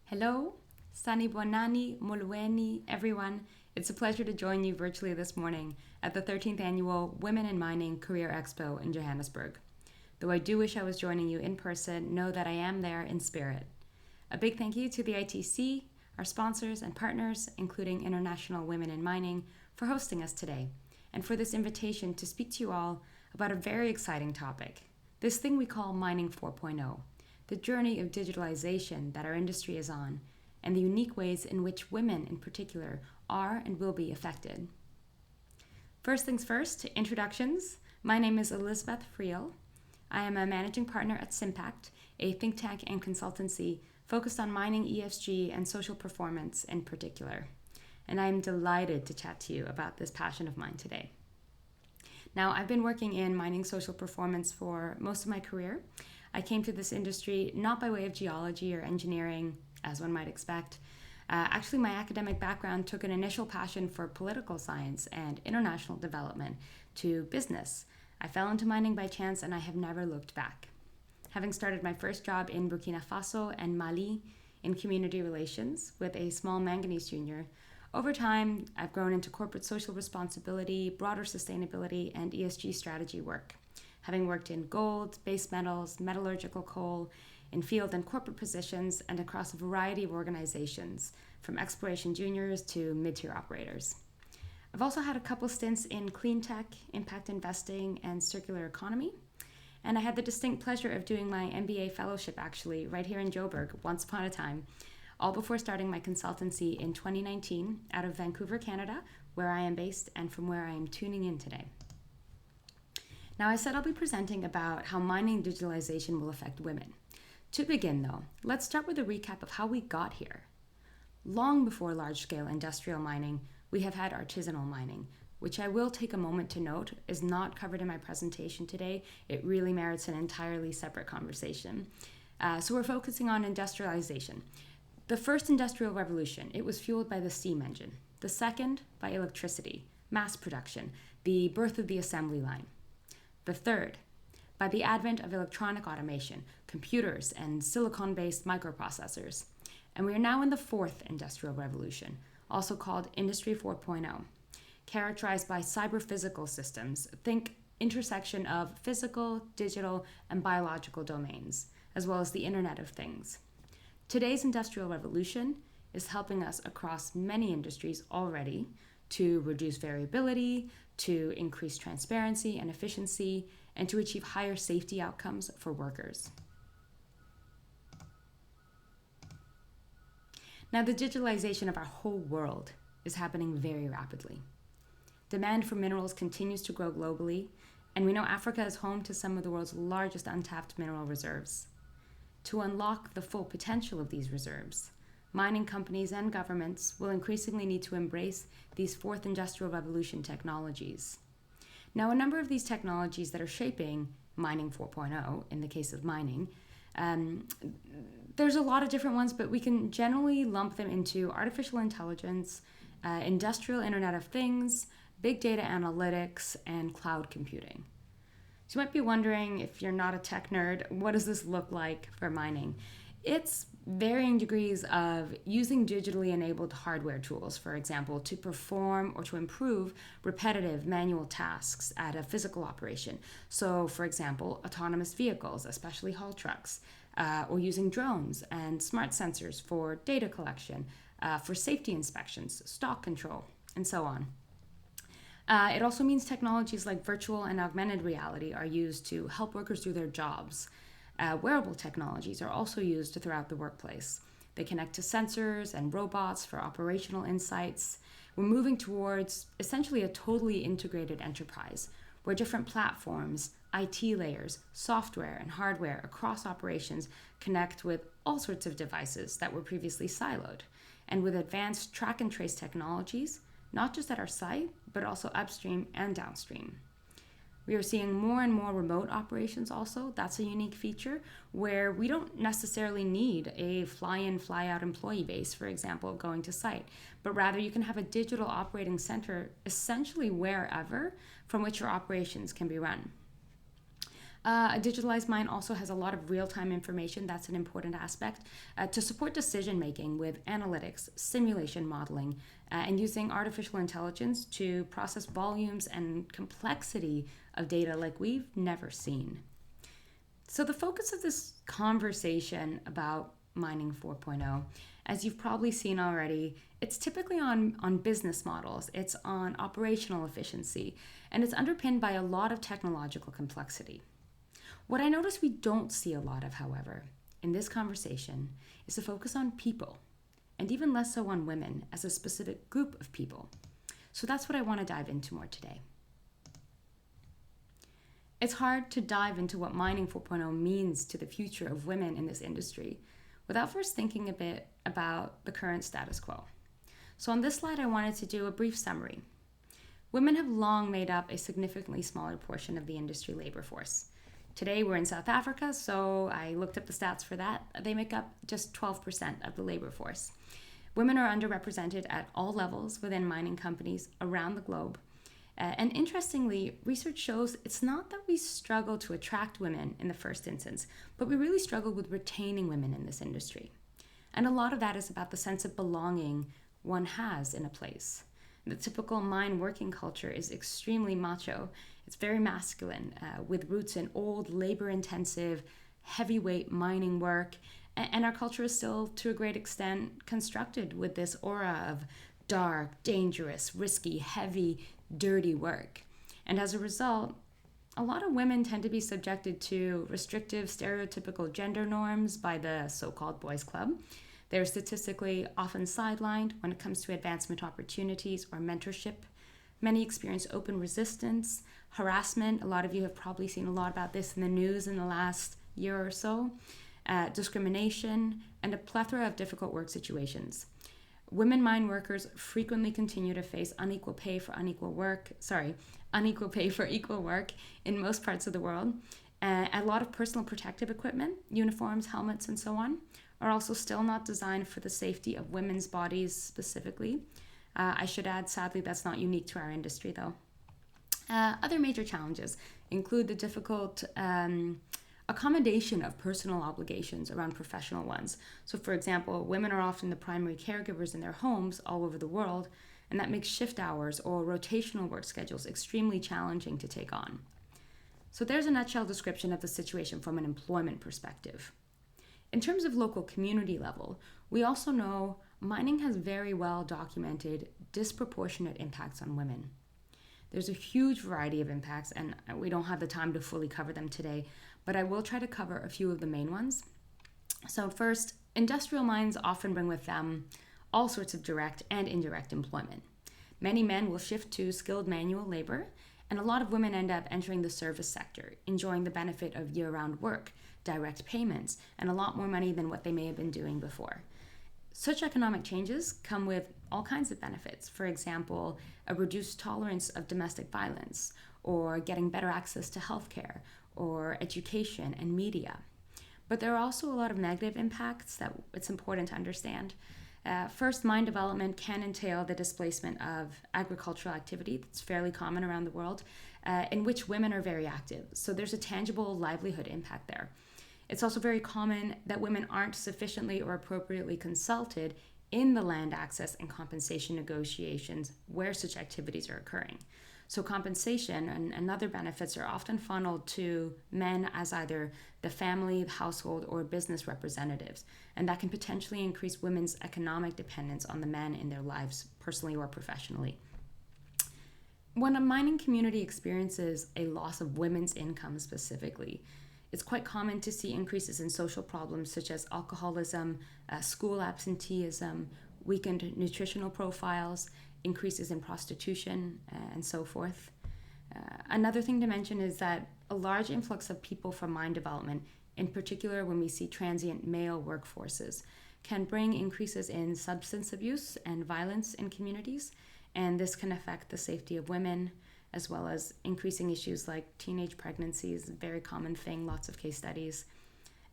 Hello, Sani Bonani, Molueni, everyone. It's a pleasure to join you virtually this morning at the 13th Annual Women in Mining Career Expo in Johannesburg. Though I do wish I was joining you in person, know that I am there in spirit. A big thank you to the ITC, our sponsors and partners, including International Women in Mining, for hosting us today, and for this invitation to speak to you all about a very exciting topic, this thing we call Mining 4.0. The journey of digitalization that our industry is on, and the unique ways in which women in particular are and will be affected. First things first, introductions. My name is Elizabeth Freele. I am a managing partner at Sympact, a think tank and consultancy focused on mining ESG and social performance in particular. And I'm delighted to chat to you about this passion of mine today. Now, I've been working in mining social performance for most of my career. I came to this industry not by way of geology or engineering, as one might expect. Actually, my academic background took an initial passion for political science and international development to business. I fell into mining by chance and I have never looked back. Having started my first job in Burkina Faso and Mali in community relations with a small manganese junior, over time, I've grown into corporate social responsibility, broader sustainability, and ESG strategy work. Having worked in gold, base metals, metallurgical coal, in field and corporate positions, and across a variety of organizations, from exploration juniors to mid-tier operators. I've also had a couple stints in clean tech, impact investing, and circular economy. And I had the distinct pleasure of doing my MBA fellowship actually right here in Joburg once upon a time, all before starting my consultancy in 2019 out of Vancouver, Canada, where I am based and from where I am tuning in today. Now, I said I'll be presenting about how mining digitalization will affect women. To begin, though, let's start with a recap of how we got here. Long before large-scale industrial mining, we have had artisanal mining, which I will take a moment to note is not covered in my presentation today. It really merits an entirely separate conversation. So we're focusing on industrialization. The first industrial revolution, it was fueled by the steam engine. The second, by electricity, mass production, the birth of the assembly line. The third, by the advent of electronic automation, computers, and silicon-based microprocessors. And we are now in the fourth industrial revolution, also called Industry 4.0, characterized by cyber-physical systems. Think intersection of physical, digital, and biological domains, as well as the Internet of Things. Today's industrial revolution is helping us across many industries already to reduce variability, to increase transparency and efficiency, and to achieve higher safety outcomes for workers. Now, the digitalization of our whole world is happening very rapidly. Demand for minerals continues to grow globally, and we know Africa is home to some of the world's largest untapped mineral reserves. To unlock the full potential of these reserves, mining companies and governments will increasingly need to embrace these fourth industrial revolution technologies. Now, a number of these technologies that are shaping Mining 4.0, in the case of mining, there's a lot of different ones, but we can generally lump them into artificial intelligence, industrial Internet of Things, big data analytics, and cloud computing. So you might be wondering, if you're not a tech nerd, what does this look like for mining? It's varying degrees of using digitally enabled hardware tools, for example, to perform or to improve repetitive manual tasks at a physical operation. So, for example, autonomous vehicles, especially haul trucks, or using drones and smart sensors for data collection, for safety inspections, stock control, and so on. It also means technologies like virtual and augmented reality are used to help workers do their jobs. Wearable technologies are also used throughout the workplace. They connect to sensors and robots for operational insights. We're moving towards essentially a totally integrated enterprise where different platforms, IT layers, software, and hardware across operations connect with all sorts of devices that were previously siloed. And with advanced track and trace technologies, not just at our site, but also upstream and downstream. We are seeing more and more remote operations also. That's a unique feature where we don't necessarily need a fly-in, fly-out employee base, for example, going to site, but rather you can have a digital operating center essentially wherever from which your operations can be run. A digitalized mine also has a lot of real-time information. That's an important aspect to support decision making with analytics, simulation modeling, and using artificial intelligence to process volumes and complexity of data like we've never seen. So the focus of this conversation about mining 4.0, as you've probably seen already, it's typically on business models, it's on operational efficiency, and it's underpinned by a lot of technological complexity. What I notice we don't see a lot of, however, in this conversation is a focus on people, and even less so on women as a specific group of people. So that's what I want to dive into more today. It's hard to dive into what mining 4.0 means to the future of women in this industry without first thinking a bit about the current status quo. So on this slide, I wanted to do a brief summary. Women have long made up a significantly smaller portion of the industry labor force. Today we're in South Africa, so I looked up the stats for that. They make up just 12% of the labor force. Women are underrepresented at all levels within mining companies around the globe. And interestingly, research shows it's not that we struggle to attract women in the first instance, but we really struggle with retaining women in this industry. And a lot of that is about the sense of belonging one has in a place. The typical mine working culture is extremely macho. It's very masculine, with roots in old, labor-intensive, heavyweight mining work. And our culture is still, to a great extent, constructed with this aura of dark, dangerous, risky, heavy, dirty work. And as a result, a lot of women tend to be subjected to restrictive, stereotypical gender norms by the so-called boys' club. They're statistically often sidelined when it comes to advancement opportunities or mentorship. Many experience open resistance, harassment. A lot of you have probably seen a lot about this in the news in the last year or so. Discrimination, and a plethora of difficult work situations. Women mine workers frequently continue to face unequal pay for equal work in most parts of the world. A lot of personal protective equipment, uniforms, helmets, and so on, are also still not designed for the safety of women's bodies specifically. I should add, sadly, that's not unique to our industry, though. Other major challenges include the difficult accommodation of personal obligations around professional ones. So, for example, women are often the primary caregivers in their homes all over the world, and that makes shift hours or rotational work schedules extremely challenging to take on. So there's a nutshell description of the situation from an employment perspective. In terms of local community level, we also know mining has very well documented disproportionate impacts on women. There's a huge variety of impacts, and we don't have the time to fully cover them today, but I will try to cover a few of the main ones. So first, industrial mines often bring with them all sorts of direct and indirect employment. Many men will shift to skilled manual labor, and a lot of women end up entering the service sector, enjoying the benefit of year-round work, direct payments, and a lot more money than what they may have been doing before. Such economic changes come with all kinds of benefits. For example, a reduced tolerance of domestic violence, or getting better access to healthcare, or education and media. But there are also a lot of negative impacts that it's important to understand. First, mine development can entail the displacement of agricultural activity that's fairly common around the world, in which women are very active. So there's a tangible livelihood impact there. It's also very common that women aren't sufficiently or appropriately consulted in the land access and compensation negotiations where such activities are occurring. So compensation and other benefits are often funneled to men as either the family, household, or business representatives, and that can potentially increase women's economic dependence on the men in their lives, personally or professionally. When a mining community experiences a loss of women's income specifically, it's quite common to see increases in social problems such as alcoholism, school absenteeism, weakened nutritional profiles, increases in prostitution, and so forth. Another thing to mention is that a large influx of people from mine development, in particular when we see transient male workforces, can bring increases in substance abuse and violence in communities, and this can affect the safety of women, as well as increasing issues like teenage pregnancies, a very common thing, lots of case studies.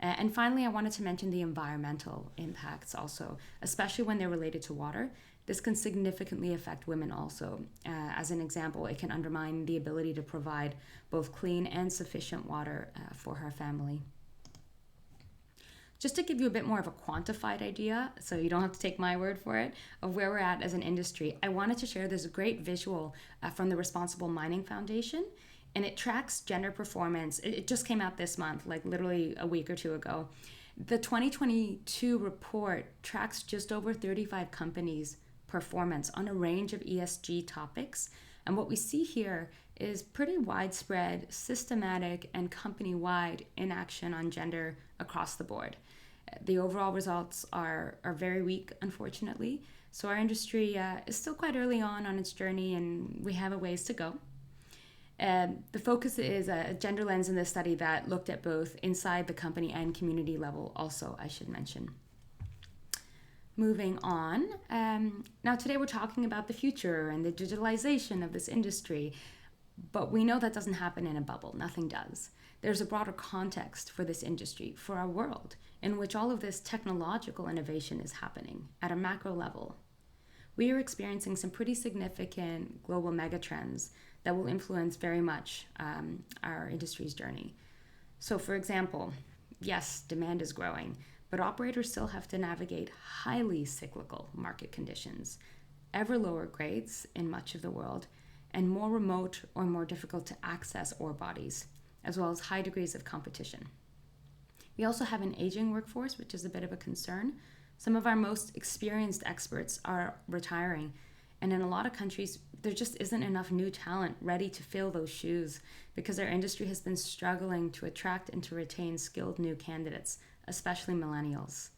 And finally, I wanted to mention the environmental impacts also, especially when they're related to water. this can significantly affect women also. As an example, it can undermine the ability to provide both clean and sufficient water for her family. Just to give you a bit more of a quantified idea, so you don't have to take my word for it, of where we're at as an industry, I wanted to share this great visual from the Responsible Mining Foundation, and it tracks gender performance. It just came out this month, like literally a week or two ago. The 2022 report tracks just over 35 companies' performance on a range of ESG topics. And what we see here is pretty widespread, systematic, and company-wide inaction on gender across the board. The overall results are very weak, unfortunately. So our industry is still quite early on its journey, and we have a ways to go. The focus is a gender lens in this study that looked at both inside the company and community level also, I should mention. Moving on. Now today we're talking about the future and the digitalization of this industry, but we know that doesn't happen in a bubble. Nothing does. There's a broader context for this industry, for our world, in which all of this technological innovation is happening at a macro level. We are experiencing some pretty significant global megatrends that will influence very much our industry's journey. So for example, yes, demand is growing, but operators still have to navigate highly cyclical market conditions, ever lower grades in much of the world, and more remote or more difficult to access ore bodies, as well as high degrees of competition. We also have an aging workforce, which is a bit of a concern. Some of our most experienced experts are retiring, and in a lot of countries, there just isn't enough new talent ready to fill those shoes because our industry has been struggling to attract and to retain skilled new candidates, especially millennials.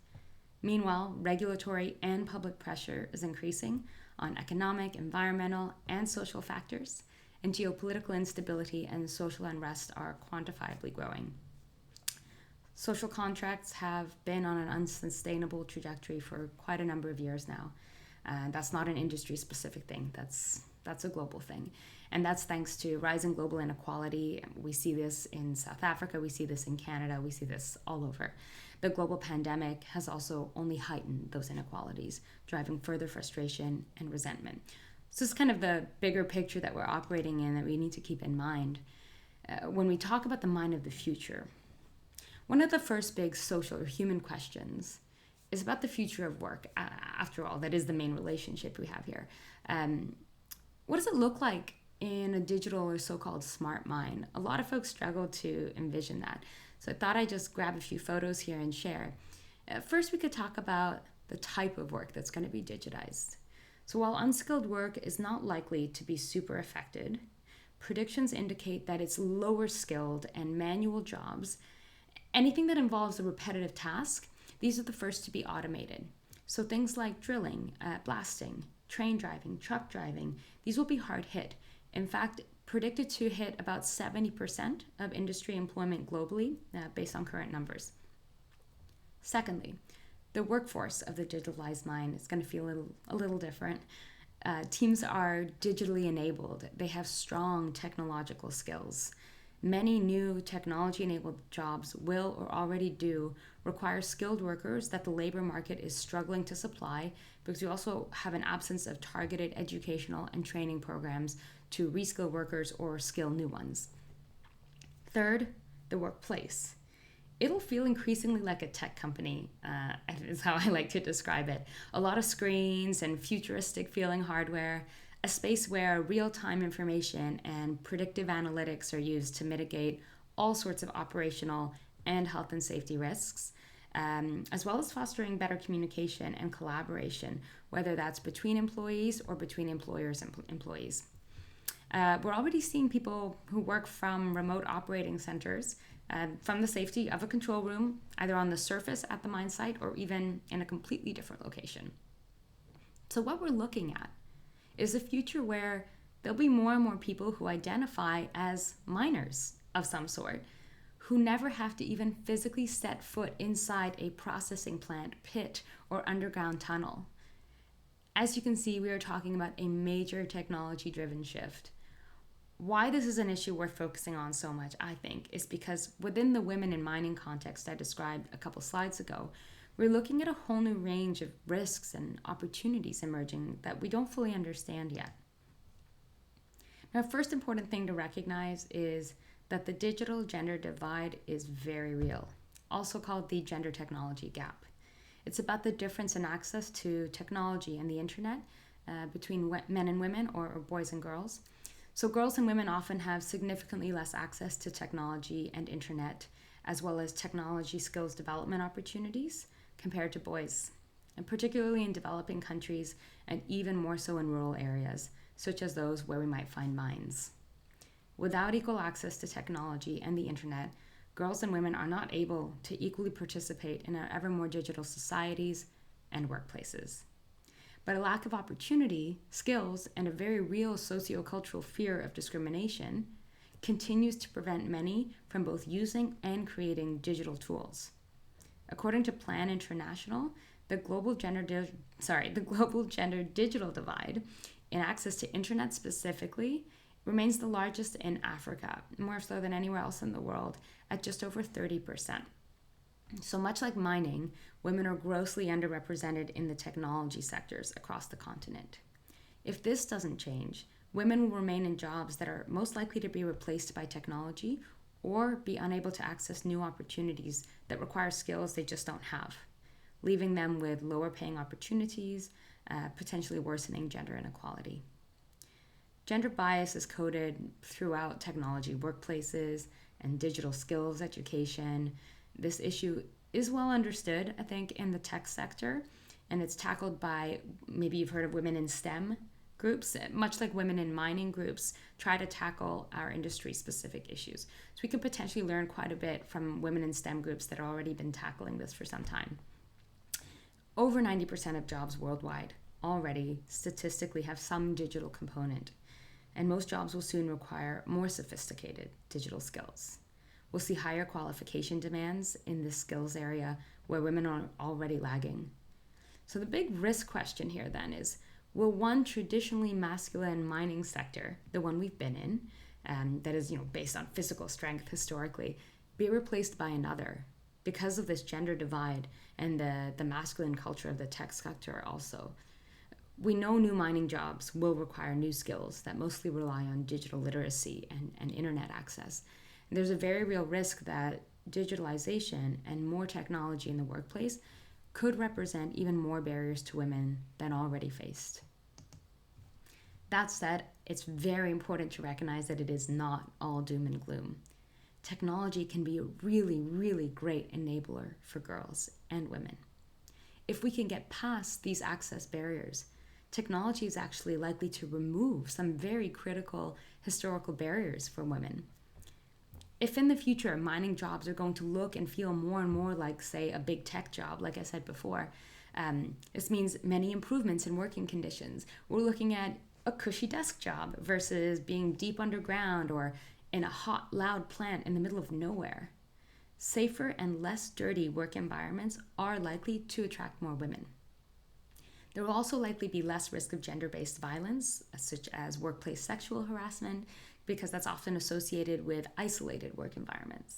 Meanwhile, regulatory and public pressure is increasing on economic, environmental, and social factors, and geopolitical instability and social unrest are quantifiably growing. Social contracts have been on an unsustainable trajectory for quite a number of years now. That's not an industry-specific thing. That's a global thing. And that's thanks to rising global inequality. We see this in South Africa. We see this in Canada. We see this all over. The global pandemic has also only heightened those inequalities, driving further frustration and resentment. So it's kind of the bigger picture that we're operating in that we need to keep in mind. When we talk about the mine of the future, one of the first big social or human questions is about the future of work. After all, that is the main relationship we have here. What does it look like in a digital or so-called smart mine? A lot of folks struggle to envision that. So I thought I'd just grab a few photos here and share. First, we could talk about the type of work that's going to be digitized. So while unskilled work is not likely to be super affected, predictions indicate that it's lower skilled and manual jobs, anything that involves a repetitive task, these are the first to be automated. So things like drilling, blasting, train driving, truck driving, these will be hard hit. In fact, predicted to hit about 70% of industry employment globally, based on current numbers. Secondly, the workforce of the digitalized mine is going to feel a little different. Teams are digitally enabled. They have strong technological skills. Many new technology-enabled jobs will or already do require skilled workers that the labor market is struggling to supply because we also have an absence of targeted educational and training programs to reskill workers or skill new ones. Third, the workplace. It'll feel increasingly like a tech company, is how I like to describe it. A lot of screens and futuristic feeling hardware, a space where real-time information and predictive analytics are used to mitigate all sorts of operational and health and safety risks, as well as fostering better communication and collaboration, whether that's between employees or between employers and employees. We're already seeing people who work from remote operating centers from the safety of a control room, either on the surface at the mine site or even in a completely different location. So what we're looking at is a future where there'll be more and more people who identify as miners of some sort, who never have to even physically set foot inside a processing plant, pit, or underground tunnel. As you can see, we are talking about a major technology-driven shift. Why this is an issue worth focusing on so much, I think, is because within the women in mining context I described a couple slides ago, we're looking at a whole new range of risks and opportunities emerging that we don't fully understand yet. Now, first important thing to recognize is that the digital gender divide is very real, also called the gender technology gap. It's about the difference in access to technology and the internet between men and women or boys and girls. So girls and women often have significantly less access to technology and internet, as well as technology skills development opportunities compared to boys, and particularly in developing countries and even more so in rural areas, such as those where we might find mines. Without equal access to technology and the internet, girls and women are not able to equally participate in our ever more digital societies and workplaces. But a lack of opportunity, skills, and a very real sociocultural fear of discrimination continues to prevent many from both using and creating digital tools. According to Plan International, the global gender digital divide in access to internet specifically remains the largest in Africa, more so than anywhere else in the world, at just over 30%. So much like mining, women are grossly underrepresented in the technology sectors across the continent. If this doesn't change, women will remain in jobs that are most likely to be replaced by technology or be unable to access new opportunities that require skills they just don't have, leaving them with lower paying opportunities, potentially worsening gender inequality. Gender bias is coded throughout technology workplaces and digital skills education. This issue is well understood, I think, in the tech sector, and it's tackled by, maybe you've heard of women in STEM groups, much like women in mining groups try to tackle our industry-specific issues. So we could potentially learn quite a bit from women in STEM groups that have already been tackling this for some time. Over 90% of jobs worldwide already statistically have some digital component, and most jobs will soon require more sophisticated digital skills. We'll see higher qualification demands in this skills area where women are already lagging. So the big risk question here then is, will one traditionally masculine mining sector, the one we've been in, that is based on physical strength historically, be replaced by another because of this gender divide and the masculine culture of the tech sector also? We know new mining jobs will require new skills that mostly rely on digital literacy and internet access. And there's a very real risk that digitalization and more technology in the workplace could represent even more barriers to women than already faced. That said, it's very important to recognize that it is not all doom and gloom. Technology can be a really, really great enabler for girls and women. If we can get past these access barriers, technology is actually likely to remove some very critical historical barriers for women. If in the future mining jobs are going to look and feel more and more like, say, a big tech job, like I said before, this means many improvements in working conditions. We're looking at a cushy desk job versus being deep underground or in a hot, loud plant in the middle of nowhere. Safer and less dirty work environments are likely to attract more women. There will also likely be less risk of gender-based violence, such as workplace sexual harassment, because that's often associated with isolated work environments.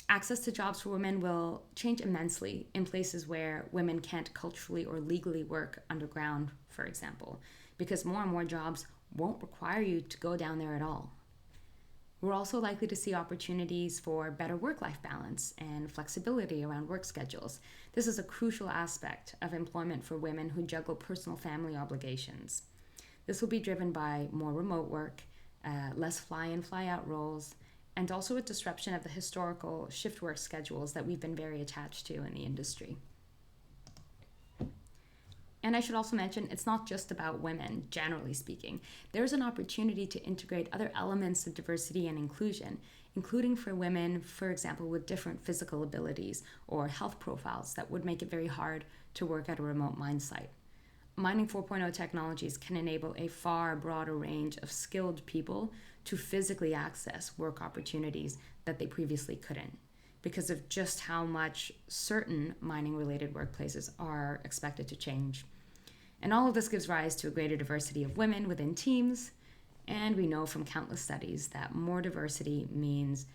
Access to jobs for women will change immensely in places where women can't culturally or legally work underground, for example, because more and more jobs won't require you to go down there at all. We're also likely to see opportunities for better work-life balance and flexibility around work schedules. This is a crucial aspect of employment for women who juggle personal family obligations. This will be driven by more remote work, less fly-in, fly-out roles, and also a disruption of the historical shift work schedules that we've been very attached to in the industry. And I should also mention, it's not just about women, generally speaking. There's an opportunity to integrate other elements of diversity and inclusion, including for women, for example, with different physical abilities or health profiles that would make it very hard to work at a remote mine site. Mining 4.0 technologies can enable a far broader range of skilled people to physically access work opportunities that they previously couldn't, because of just how much certain mining-related workplaces are expected to change. And all of this gives rise to a greater diversity of women within teams, and we know from countless studies that more diversity means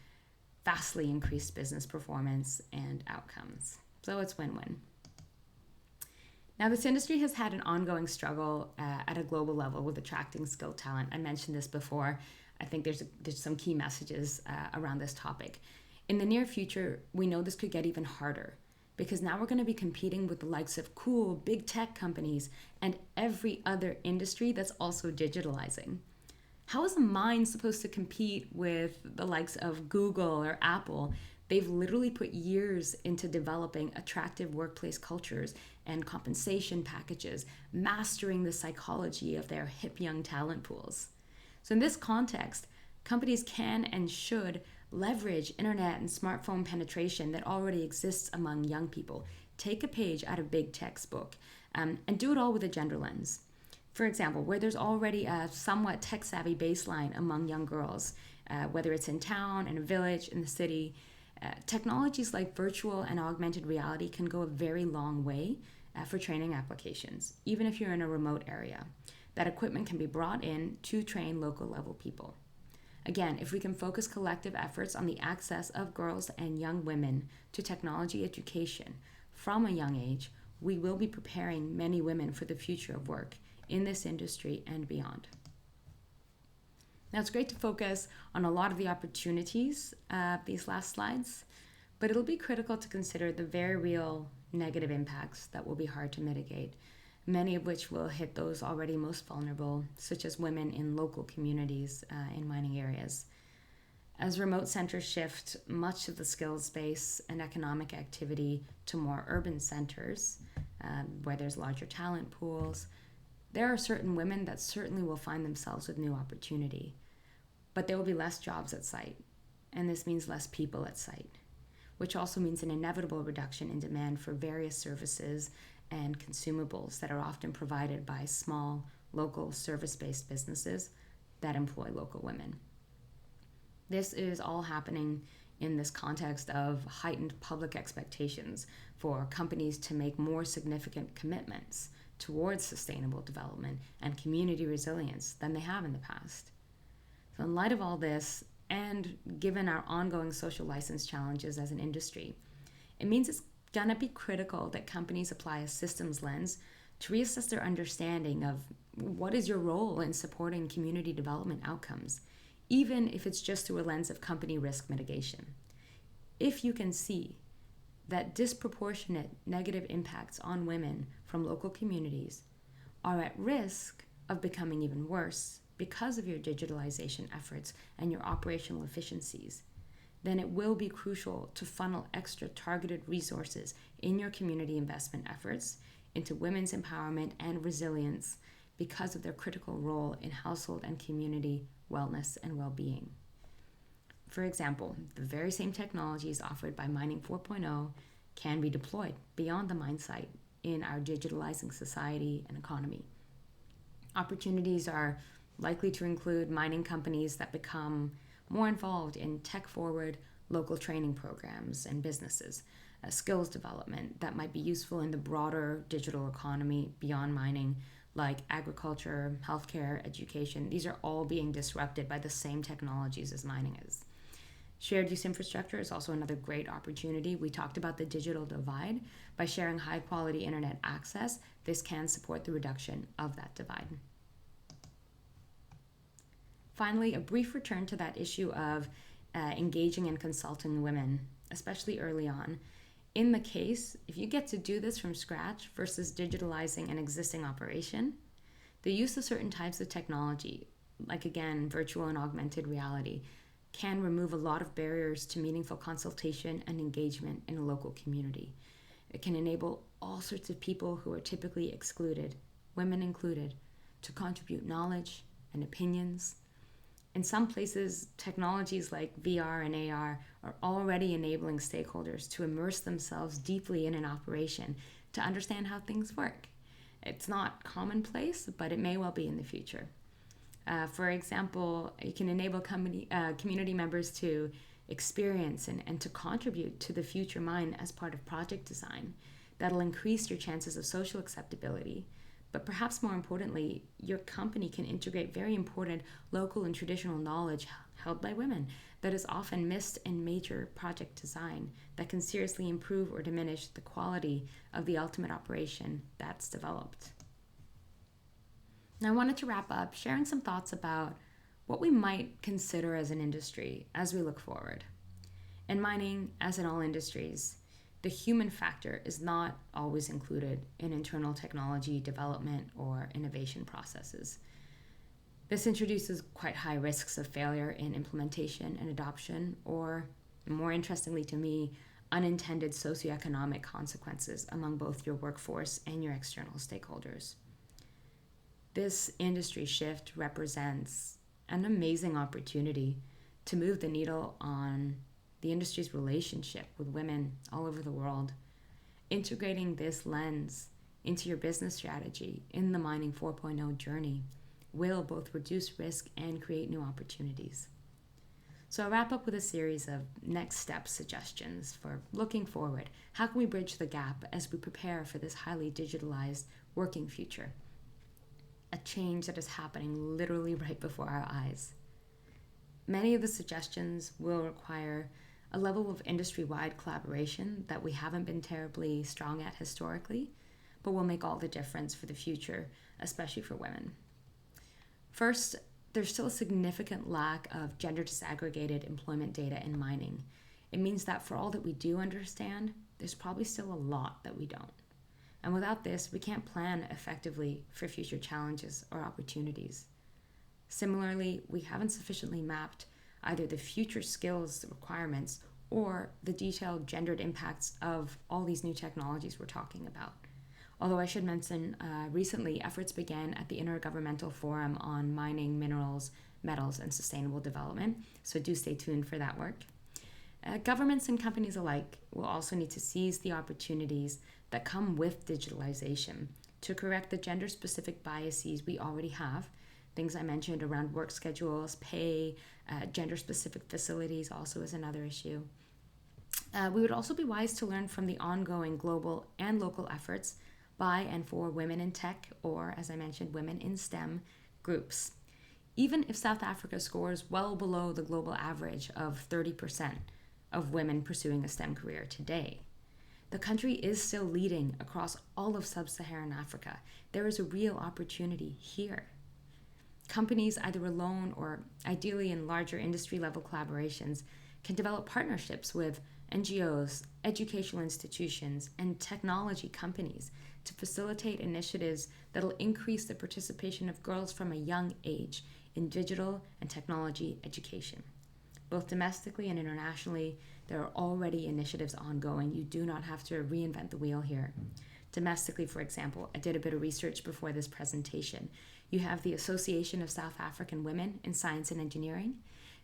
vastly increased business performance and outcomes. So it's win-win. Now, this industry has had an ongoing struggle at a global level with attracting skilled talent. I mentioned this before. I think there's some key messages around this topic. In the near future, we know this could get even harder because now we're going to be competing with the likes of cool big tech companies and every other industry that's also digitalizing. How is a mind supposed to compete with the likes of Google or Apple? They've literally put years into developing attractive workplace cultures and compensation packages, mastering the psychology of their hip young talent pools. So in this context, companies can and should leverage internet and smartphone penetration that already exists among young people. Take a page out of big tech's book and do it all with a gender lens. For example, where there's already a somewhat tech-savvy baseline among young girls, whether it's in town, in a village, in the city, technologies like virtual and augmented reality can go a very long way for training applications, even if you're in a remote area. That equipment can be brought in to train local level people. Again, if we can focus collective efforts on the access of girls and young women to technology education from a young age, we will be preparing many women for the future of work in this industry and beyond. Now, it's great to focus on a lot of the opportunities of these last slides, but it'll be critical to consider the very real negative impacts that will be hard to mitigate, many of which will hit those already most vulnerable, such as women in local communities in mining areas. As remote centers shift much of the skills base and economic activity to more urban centers, where there's larger talent pools, there are certain women that certainly will find themselves with new opportunity, but there will be less jobs at site, and this means less people at site, which also means an inevitable reduction in demand for various services and consumables that are often provided by small, local, service-based businesses that employ local women. This is all happening in this context of heightened public expectations for companies to make more significant commitments towards sustainable development and community resilience than they have in the past. So in light of all this, and given our ongoing social license challenges as an industry, it means it's gonna be critical that companies apply a systems lens to reassess their understanding of what is your role in supporting community development outcomes, even if it's just through a lens of company risk mitigation. If you can see that disproportionate negative impacts on women from local communities are at risk of becoming even worse because of your digitalization efforts and your operational efficiencies, then it will be crucial to funnel extra targeted resources in your community investment efforts into women's empowerment and resilience because of their critical role in household and community wellness and well-being. For example, the very same technologies offered by Mining 4.0 can be deployed beyond the mine site in our digitalizing society and economy. Opportunities are likely to include mining companies that become more involved in tech-forward local training programs and businesses, skills development that might be useful in the broader digital economy beyond mining, like agriculture, healthcare, education. These are all being disrupted by the same technologies as mining is. Shared use infrastructure is also another great opportunity. We talked about the digital divide. By sharing high quality internet access, this can support the reduction of that divide. Finally, a brief return to that issue of engaging and consulting women, especially early on. In the case, if you get to do this from scratch versus digitalizing an existing operation, the use of certain types of technology, like again, virtual and augmented reality, can remove a lot of barriers to meaningful consultation and engagement in a local community. It can enable all sorts of people who are typically excluded, women included, to contribute knowledge and opinions. In some places, technologies like VR and AR are already enabling stakeholders to immerse themselves deeply in an operation to understand how things work. It's not commonplace, but it may well be in the future. For example, you can enable community members to experience and to contribute to the future mine as part of project design. That'll increase your chances of social acceptability. But perhaps more importantly, your company can integrate very important local and traditional knowledge held by women that is often missed in major project design that can seriously improve or diminish the quality of the ultimate operation that's developed. Now, I wanted to wrap up sharing some thoughts about what we might consider as an industry as we look forward. In mining, as in all industries, the human factor is not always included in internal technology development or innovation processes. This introduces quite high risks of failure in implementation and adoption, or, more interestingly to me, unintended socioeconomic consequences among both your workforce and your external stakeholders. This industry shift represents an amazing opportunity to move the needle on the industry's relationship with women all over the world. Integrating this lens into your business strategy in the Mining 4.0 journey will both reduce risk and create new opportunities. So I'll wrap up with a series of next step suggestions for looking forward. How can we bridge the gap as we prepare for this highly digitalized working future? A change that is happening literally right before our eyes. Many of the suggestions will require a level of industry-wide collaboration that we haven't been terribly strong at historically, but will make all the difference for the future, especially for women. First, there's still a significant lack of gender disaggregated employment data in mining. It means that for all that we do understand, there's probably still a lot that we don't. And without this, we can't plan effectively for future challenges or opportunities. Similarly, we haven't sufficiently mapped either the future skills requirements or the detailed gendered impacts of all these new technologies we're talking about. Although I should mention, recently efforts began at the Intergovernmental Forum on Mining, Minerals, Metals, and Sustainable Development, so do stay tuned for that work. Governments and companies alike will also need to seize the opportunities that come with digitalization to correct the gender-specific biases we already have. Things I mentioned around work schedules, pay, gender-specific facilities also is another issue. We would also be wise to learn from the ongoing global and local efforts by and for women in tech, or as I mentioned, women in STEM groups. Even if South Africa scores well below the global average of 30% of women pursuing a STEM career today, the country is still leading across all of sub-Saharan Africa. There is a real opportunity here. Companies, either alone or ideally in larger industry-level collaborations, can develop partnerships with NGOs, educational institutions, and technology companies to facilitate initiatives that will increase the participation of girls from a young age in digital and technology education. Both domestically and internationally, there are already initiatives ongoing. You do not have to reinvent the wheel here. Domestically, for example, I did a bit of research before this presentation. You have the Association of South African Women in Science and Engineering.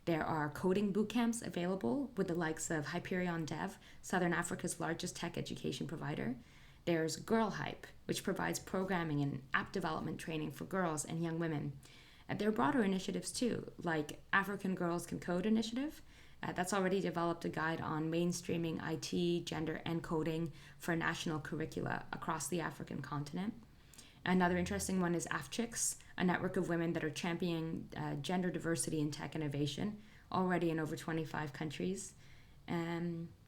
There are coding boot camps available with the likes of Hyperion Dev, Southern Africa's largest tech education provider. There's Girl Hype, which provides programming and app development training for girls and young women. There are broader initiatives too, like African Girls Can Code initiative. That's already developed a guide on mainstreaming IT, gender, and coding for national curricula across the African continent. Another interesting one is AFCHICS, a network of women that are championing gender diversity in tech innovation, already in over 25 countries.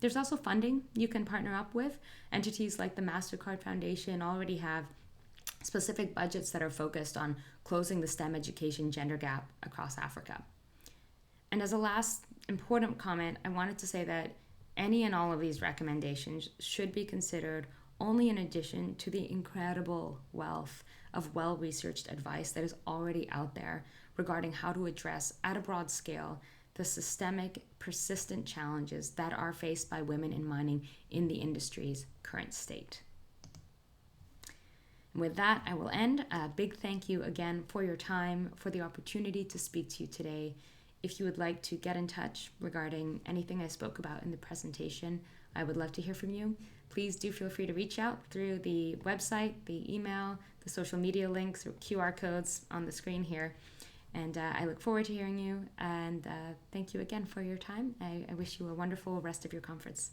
There's also funding you can partner up with. Entities like the MasterCard Foundation already have specific budgets that are focused on closing the STEM education gender gap across Africa. And as a last important comment, I wanted to say that any and all of these recommendations should be considered only in addition to the incredible wealth of well-researched advice that is already out there regarding how to address at a broad scale the systemic, persistent challenges that are faced by women in mining in the industry's current state. And with that, I will end. A big thank you again for your time, for the opportunity to speak to you today. If you would like to get in touch regarding anything I spoke about in the presentation, I would love to hear from you. Please do feel free to reach out through the website, the email, the social media links, or QR codes on the screen here. And I look forward to hearing you. And thank you again for your time. I wish you a wonderful rest of your conference.